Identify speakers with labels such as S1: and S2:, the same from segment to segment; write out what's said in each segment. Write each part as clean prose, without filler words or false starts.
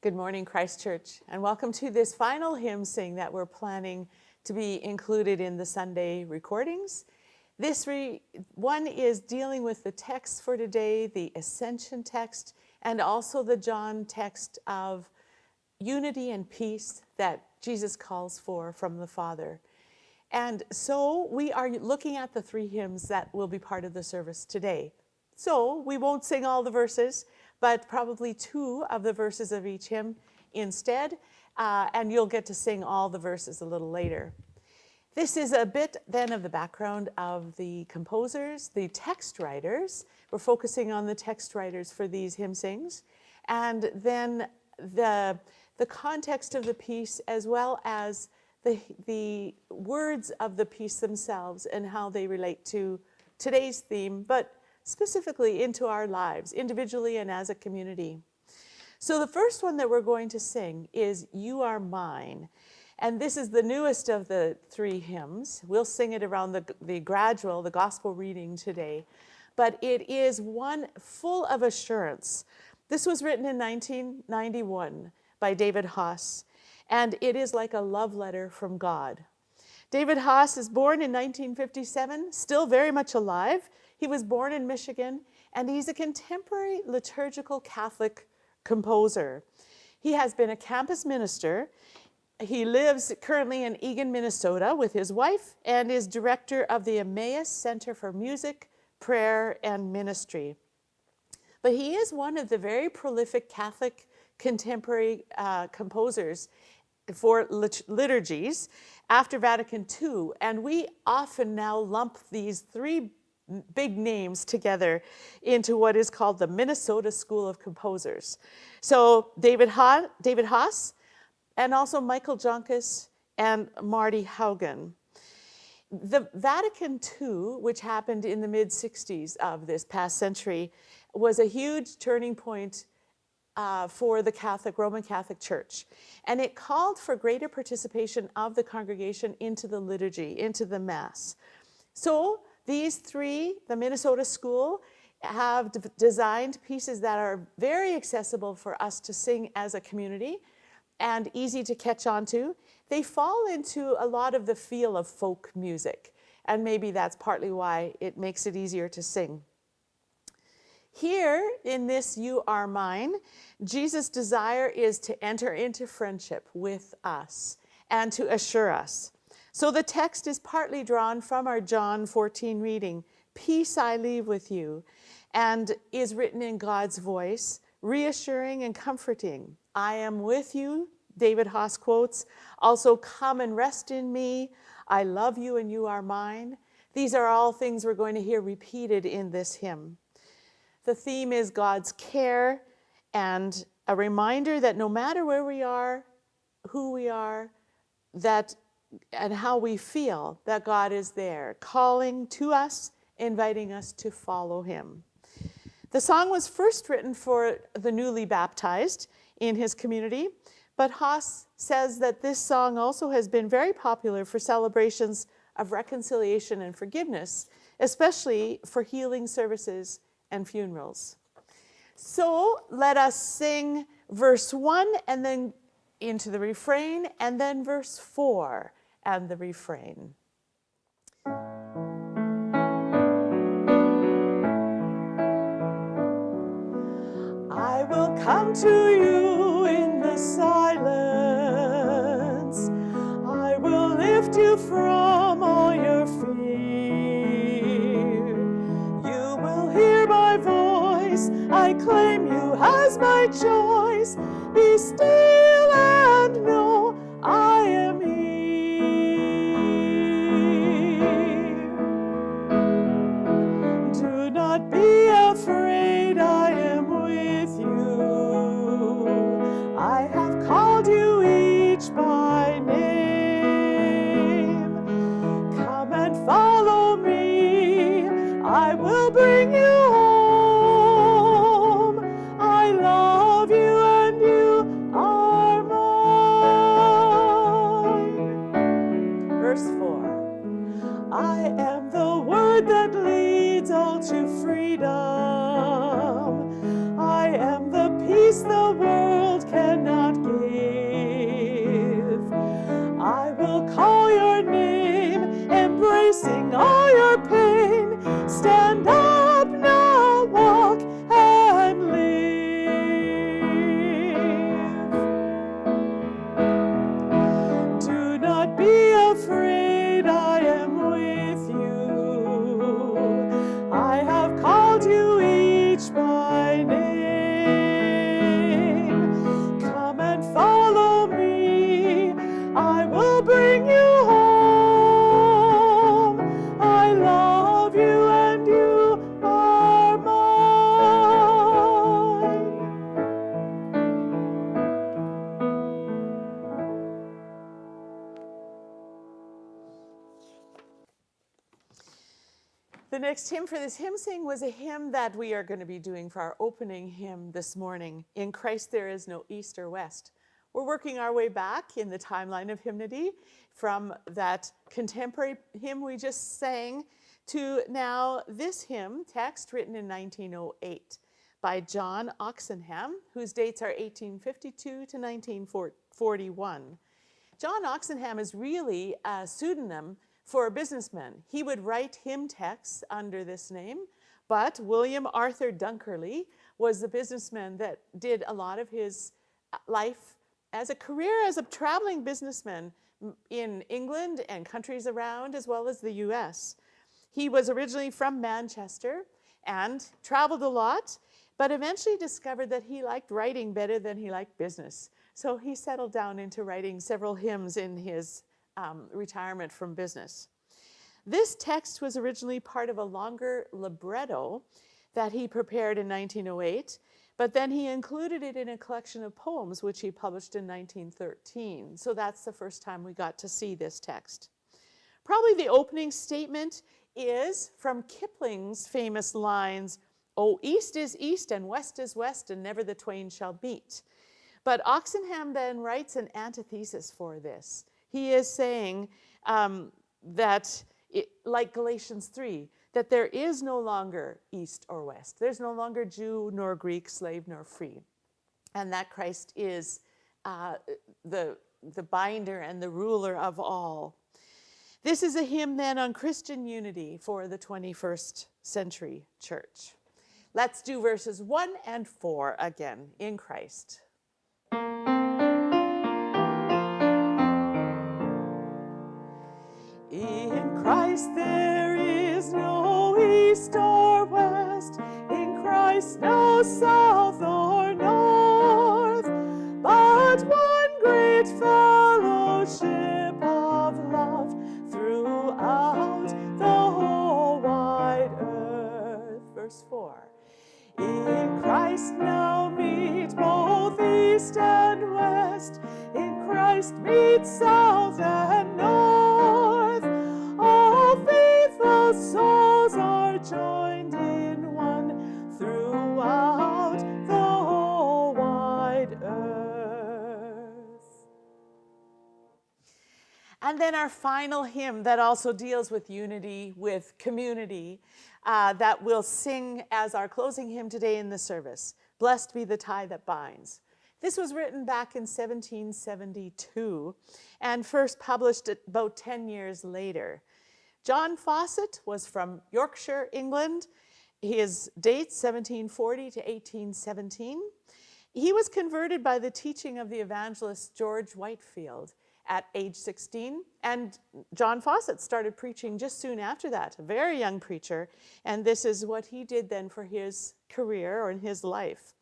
S1: Good morning, Christchurch, and welcome to this final hymn sing that we're planning to be included in the Sunday recordings. This one is dealing with the text for today, the Ascension text, and also the John text of unity and peace that Jesus calls for from the Father. And so we are looking at the three hymns that will be part of the service today. So we won't sing all the verses, but probably two of the verses of each hymn instead, and you'll get to sing all the verses a little later. This is a bit then of the background of the composers, the text writers. We're focusing on the text writers for these hymn sings, and then the context of the piece as well as the words of the piece themselves and how they relate to today's theme, but specifically into our lives, individually and as a community. So the first one that we're going to sing is You Are Mine. And this is the newest of the three hymns. We'll sing it around the gospel reading today. But it is one full of assurance. This was written in 1991 by David Haas, and it is like a love letter from God. David Haas is born in 1957, still very much alive. He was born in Michigan, and he's a contemporary liturgical Catholic composer. He has been a campus minister. He lives currently in Eagan, Minnesota with his wife and is director of the Emmaus Center for Music, Prayer, and Ministry. But he is one of the very prolific Catholic contemporary composers for liturgies after Vatican II. And we often now lump these three big names together into what is called the Minnesota School of Composers. So David Haas, and also Michael Joncas and Marty Haugen. The Vatican II, which happened in the mid-60s of this past century, was a huge turning point for the Roman Catholic Church. And it called for greater participation of the congregation into the liturgy, into the Mass. So these three, the Minnesota School, have designed pieces that are very accessible for us to sing as a community and easy to catch on to. They fall into a lot of the feel of folk music, and maybe that's partly why it makes it easier to sing. Here in this You Are Mine, Jesus' desire is to enter into friendship with us and to assure us. So the text is partly drawn from our John 14 reading, Peace I leave with you, and is written in God's voice, reassuring and comforting. I am with you, David Haas quotes, also come and rest in me. I love you and you are mine. These are all things we're going to hear repeated in this hymn. The theme is God's care and a reminder that no matter where we are, who we are, and how we feel, that God is there, calling to us, inviting us to follow him. The song was first written for the newly baptized in his community, but Haas says that this song also has been very popular for celebrations of reconciliation and forgiveness, especially for healing services and funerals. So let us sing verse 1 and then into the refrain, and then verse 4 and the refrain. I will come to you in the silence. I will lift you from all your fear. You will hear my voice. I claim you as my choice. Be still and know I am here. Do not be afraid, I am with you. I have called you each by name. Come and follow me, I will bring you home. I love you and you are mine. Verse 4. I am the word that leads all to freedom. I am the peace the world cannot Stand up now, walk and live. Do not be afraid, I am with you. I have called you each by name. Come and follow me, I will bring you home. I love you and you are mine. The next hymn for this hymn sing was a hymn that we are going to be doing for our opening hymn this morning. In Christ There Is No East or West. We're working our way back in the timeline of hymnody from that contemporary hymn we just sang to now this hymn text written in 1908 by John Oxenham, whose dates are 1852 to 1941. John Oxenham is really a pseudonym for a businessman. He would write hymn texts under this name, but William Arthur Dunkerley was the businessman that did a lot of his life as a career as a traveling businessman in England and countries around, as well as the US. He was originally from Manchester and traveled a lot, but eventually discovered that he liked writing better than he liked business. So he settled down into writing several hymns in his retirement from business. This text was originally part of a longer libretto that he prepared in 1908, but then he included it in a collection of poems which he published in 1913. So that's the first time we got to see this text. Probably the opening statement is from Kipling's famous lines, "Oh, east is east and west is west and never the twain shall meet." But Oxenham then writes an antithesis for this. He is saying like Galatians 3, that there is no longer east or west. There's no longer Jew nor Greek, slave nor free. And that Christ is the binder and the ruler of all. This is a hymn then on Christian unity for the 21st century church. Let's do verses 1 and 4 again, in Christ. In Christ there is no east or west, in Christ no south or north, but one great fellowship of love throughout the whole wide earth. Verse 4. In Christ now meet both east and west, in Christ meet south and north. All faithful souls are joined in one throughout the whole wide earth. And then our final hymn that also deals with unity, with community, that we'll sing as our closing hymn today in the service. Blessed be the tie that binds. This was written back in 1772 and first published about 10 years later. John Fawcett was from Yorkshire, England. His dates 1740 to 1817. He was converted by the teaching of the evangelist George Whitefield at age 16, and John Fawcett started preaching just soon after that, a very young preacher, and this is what he did then for his career or in his life.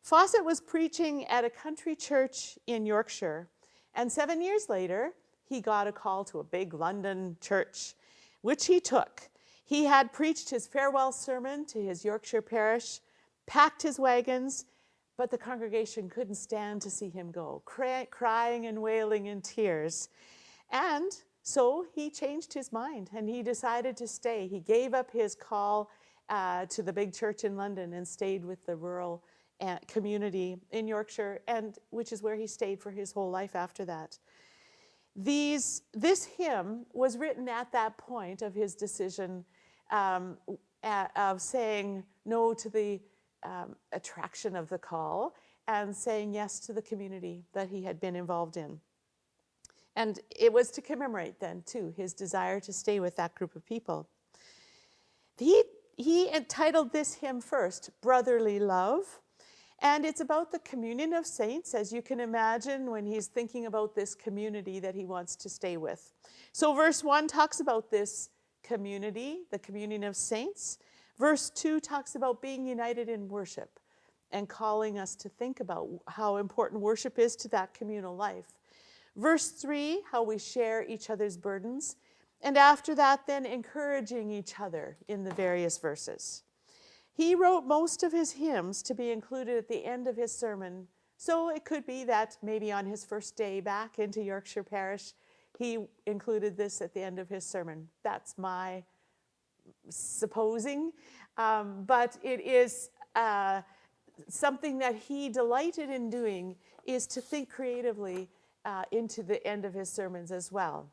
S1: Fawcett was preaching at a country church in Yorkshire, and 7 years later, he got a call to a big London church, which he took. He had preached his farewell sermon to his Yorkshire parish, packed his wagons, but the congregation couldn't stand to see him go, crying and wailing in tears. And so he changed his mind and he decided to stay. He gave up his call to the big church in London and stayed with the rural community in Yorkshire, and which is where he stayed for his whole life after that. This hymn was written at that point of his decision of saying no to the attraction of the call and saying yes to the community that he had been involved in. And it was to commemorate then, too, his desire to stay with that group of people. He entitled this hymn first, Brotherly Love. And it's about the communion of saints, as you can imagine when he's thinking about this community that he wants to stay with. So verse 1 talks about this community, the communion of saints. Verse 2 talks about being united in worship and calling us to think about how important worship is to that communal life. Verse 3, how we share each other's burdens. And after that, then encouraging each other in the various verses. He wrote most of his hymns to be included at the end of his sermon. So it could be that maybe on his first day back into Yorkshire Parish, he included this at the end of his sermon. That's my supposing. But it is something that he delighted in doing, is to think creatively into the end of his sermons as well.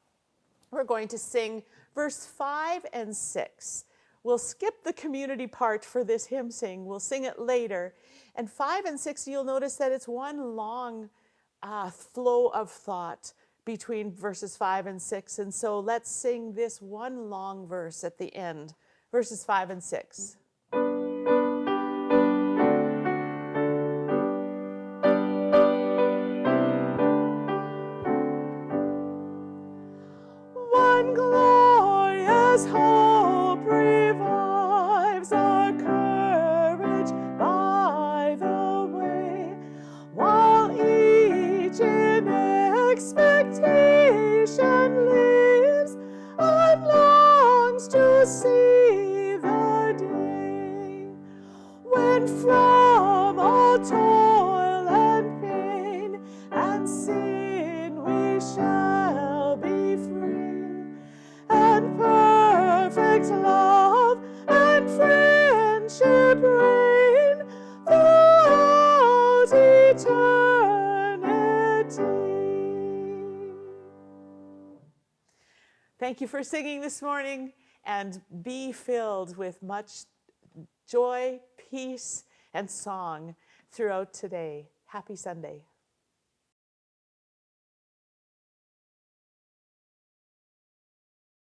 S1: We're going to sing verse 5 and 6. We'll skip the community part for this hymn sing. We'll sing it later. And 5 and 6, you'll notice that it's one long flow of thought between verses 5 and 6. And so let's sing this one long verse at the end, verses 5 and 6. One glorious hope revives our courage by the way, while each in expectation lives and longs to see the day when from all toil and pain and sin we shall be free, and perfect love and friendship reign throughout eternity. Thank you for singing this morning, and be filled with much joy, peace, and song throughout today. Happy Sunday.